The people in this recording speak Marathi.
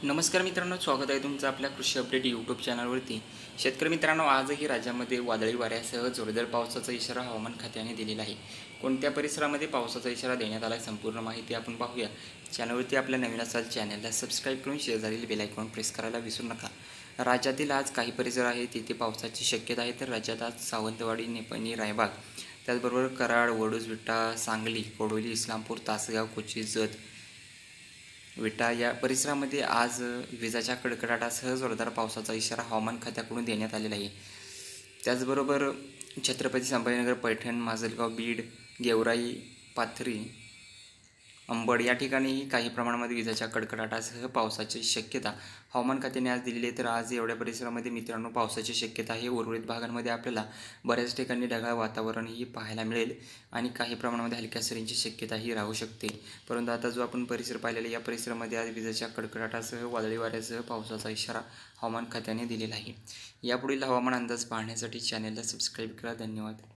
नमस्कार मित्रांनो, स्वागत आहे तुमचं आपल्या कृषी अपडेट यूट्यूब चॅनलवरती। शेतकरी मित्रांनो, आजही राज्यामध्ये वादळी वाऱ्यासह जोरदार पावसाचा इशारा हवामान खात्याने दिलेला आहे। कोणत्या परिसरामध्ये पावसाचा इशारा देण्यात आला, संपूर्ण माहिती आपण पाहूया। चॅनलवरती आपल्या नवीन असाल चॅनलला सबस्क्राईब करून शेजारील बेल आयकॉन प्रेस करायला विसरू नका। राज्यातील आज काही परिसर आहेत तिथे पावसाची शक्यता आहे। तर राज्यात आज सावंतवाडी, निपाणी, रायबाग, त्याचबरोबर कराड, वडूज, विटा, सांगली, कोडोली, इस्लामपूर, तासगाव, कोची, जत, विटा या परिसरामध्ये आज विजांच्या कडकडाटासह जोरदार पावसाचा इशारा हवामान खात्याकडून देण्यात आलेला आहे। त्याचबरोबर छत्रपती संभाजीनगर, पैठण, माजलगाव, बीड, गेवराई, पाथरी, अंबड या ठिकाणीही काही प्रमाणामध्ये विजांच्या कडकडाटासह पावसाची शक्यता हवामान खात्याने आज दिलेली आहे। तर आज एवढ्या परिसरामध्ये मित्रांनो पावसाची शक्यता आहे। उर्वरित भागांमध्ये आपल्याला बऱ्याच ठिकाणी ढगाळ वातावरणही पाहायला मिळेल आणि काही प्रमाणामध्ये हलक्या सरींची शक्यताही राहू शकते। परंतु आता जो आपण परिसर पाहिलेला या परिसरामध्ये आज विजांच्या कडकडाटासह वादळी वाऱ्यासह पावसाचा इशारा हवामान खात्याने दिलेला आहे। यापुढील हवामान अंदाज पाहण्यासाठी चॅनलला सबस्क्राईब करा। धन्यवाद।